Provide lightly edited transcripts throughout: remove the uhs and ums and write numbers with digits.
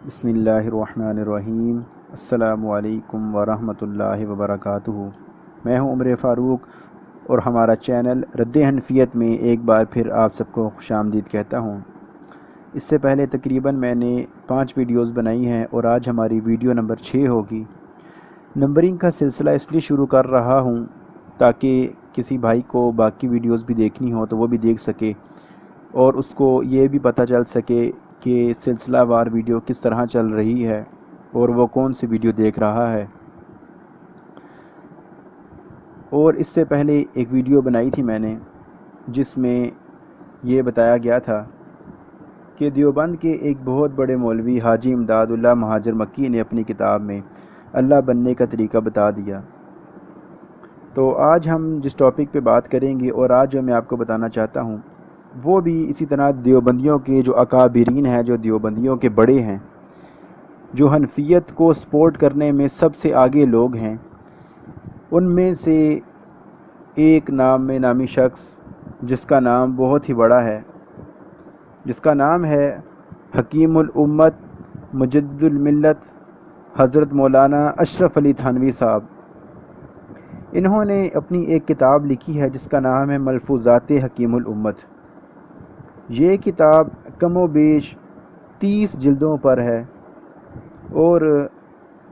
بسم اللہ الرحمن الرحیم۔ السلام علیکم ورحمۃ اللہ وبرکاتہ۔ میں ہوں عمر فاروق اور ہمارا چینل رد حنفیت میں ایک بار پھر آپ سب کو خوش آمدید کہتا ہوں۔ اس سے پہلے تقریباً میں نے 5 ویڈیوز بنائی ہیں اور آج ہماری ویڈیو نمبر 6 ہوگی۔ نمبرنگ کا سلسلہ اس لیے شروع کر رہا ہوں تاکہ کسی بھائی کو باقی ویڈیوز بھی دیکھنی ہو تو وہ بھی دیکھ سکے اور اس کو یہ بھی پتہ چل سکے کہ سلسلہ وار ویڈیو کس طرح چل رہی ہے اور وہ کون سی ویڈیو دیکھ رہا ہے۔ اور اس سے پہلے ایک ویڈیو بنائی تھی میں نے جس میں یہ بتایا گیا تھا کہ دیوبند کے ایک بہت بڑے مولوی حاجی امداد اللہ مہاجر مکی نے اپنی کتاب میں اللہ بننے کا طریقہ بتا دیا۔ تو آج ہم جس ٹاپک پہ بات کریں گے اور آج جو میں آپ کو بتانا چاہتا ہوں وہ بھی اسی طرح دیوبندیوں کے جو اکابرین ہیں، جو دیوبندیوں کے بڑے ہیں، جو حنفیت کو سپورٹ کرنے میں سب سے آگے لوگ ہیں، ان میں سے ایک نامی شخص جس کا نام بہت ہی بڑا ہے، جس کا نام ہے حکیم الامت مجد الملت حضرت مولانا اشرف علی تھانوی صاحب۔ انہوں نے اپنی ایک کتاب لکھی ہے جس کا نام ہے ملفوظات حکیم الامت۔ یہ کتاب کم و بیش 30 جلدوں پر ہے اور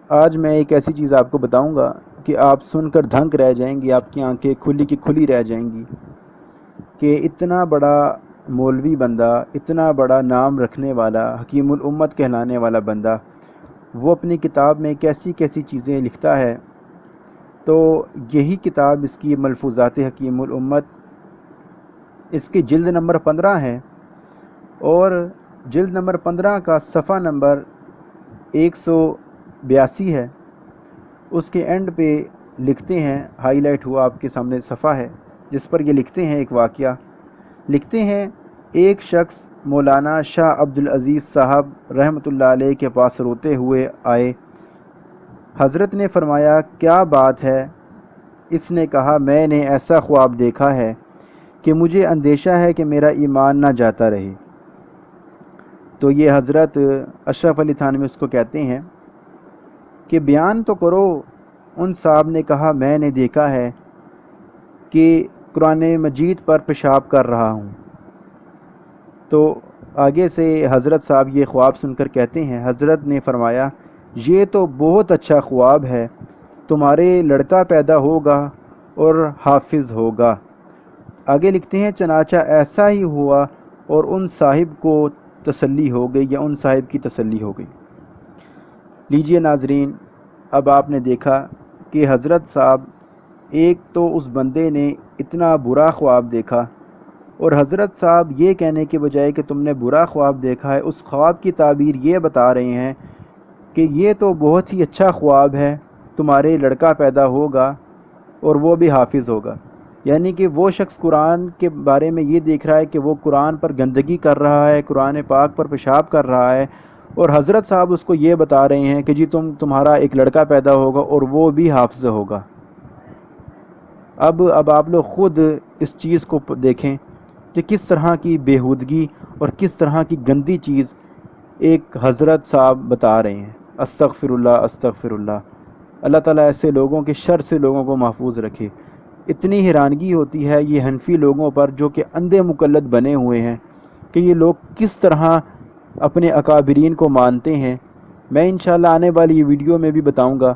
آج میں ایک ایسی چیز آپ کو بتاؤں گا کہ آپ سن کر دھنک رہ جائیں گی، آپ کی آنکھیں کھلی کی کھلی رہ جائیں گی کہ اتنا بڑا مولوی بندہ، اتنا بڑا نام رکھنے والا، حکیم الامت کہلانے والا بندہ، وہ اپنی کتاب میں کیسی کیسی چیزیں لکھتا ہے۔ تو یہی کتاب اس کی ملفوظات حکیم الامت، اس کی جلد نمبر 15 ہے اور جلد نمبر 15 کا صفحہ نمبر 182 ہے۔ اس کے اینڈ پہ لکھتے ہیں، ہائی لائٹ ہوا آپ کے سامنے صفحہ ہے جس پر یہ لکھتے ہیں، ایک واقعہ لکھتے ہیں۔ ایک شخص مولانا شاہ عبد العزیز صاحب رحمۃ اللہ علیہ کے پاس روتے ہوئے آئے۔ حضرت نے فرمایا کیا بات ہے؟ اس نے کہا میں نے ایسا خواب دیکھا ہے کہ مجھے اندیشہ ہے کہ میرا ایمان نہ جاتا رہے۔ تو یہ حضرت اشرف علی تھانوی اس کو کہتے ہیں کہ بیان تو کرو۔ ان صاحب نے کہا میں نے دیکھا ہے کہ قرآن مجید پر پیشاب کر رہا ہوں۔ تو آگے سے حضرت صاحب یہ خواب سن کر کہتے ہیں، حضرت نے فرمایا یہ تو بہت اچھا خواب ہے، تمہارے لڑکا پیدا ہوگا اور حافظ ہوگا۔ آگے لکھتے ہیں چنانچہ ایسا ہی ہوا اور ان صاحب کو تسلی ہو گئی، یا ان صاحب کی تسلی ہو گئی۔ لیجئے ناظرین، اب آپ نے دیکھا کہ حضرت صاحب، ایک تو اس بندے نے اتنا برا خواب دیکھا اور حضرت صاحب یہ کہنے کے بجائے کہ تم نے برا خواب دیکھا ہے، اس خواب کی تعبیر یہ بتا رہے ہیں کہ یہ تو بہت ہی اچھا خواب ہے، تمہارے لڑکا پیدا ہوگا اور وہ بھی حافظ ہوگا۔ یعنی کہ وہ شخص قرآن کے بارے میں یہ دیکھ رہا ہے کہ وہ قرآن پر گندگی کر رہا ہے، قرآن پاک پر پیشاب کر رہا ہے، اور حضرت صاحب اس کو یہ بتا رہے ہیں کہ جی تمہارا ایک لڑکا پیدا ہوگا اور وہ بھی حافظ ہوگا۔ اب آپ لوگ خود اس چیز کو دیکھیں کہ کس طرح کی بیہودگی اور کس طرح کی گندی چیز ایک حضرت صاحب بتا رہے ہیں۔ استغفر اللہ استغفر اللہ۔ اللہ تعالیٰ ایسے لوگوں کے شر سے لوگوں کو محفوظ رکھے۔ اتنی حیرانگی ہوتی ہے یہ حنفی لوگوں پر جو کہ اندھے مقلد بنے ہوئے ہیں کہ یہ لوگ کس طرح اپنے اکابرین کو مانتے ہیں۔ میں انشاءاللہ آنے والی ویڈیو میں بھی بتاؤں گا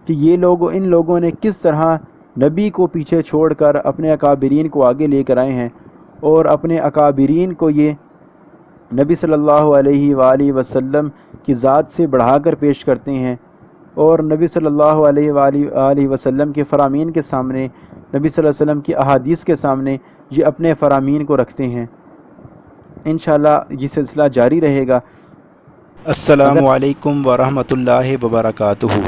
کہ ان لوگوں نے کس طرح نبی کو پیچھے چھوڑ کر اپنے اکابرین کو آگے لے کر آئے ہیں اور اپنے اکابرین کو یہ نبی صلی اللہ علیہ وآلہ وسلم کی ذات سے بڑھا کر پیش کرتے ہیں اور نبی صلی اللہ علیہ وآلہ وسلم کے فرامین کے سامنے، نبی صلی اللہ علیہ وسلم کی احادیث کے سامنے یہ اپنے فرامین کو رکھتے ہیں۔ انشاءاللہ یہ سلسلہ جاری رہے گا۔ السلام علیکم ورحمۃ اللہ وبرکاتہ۔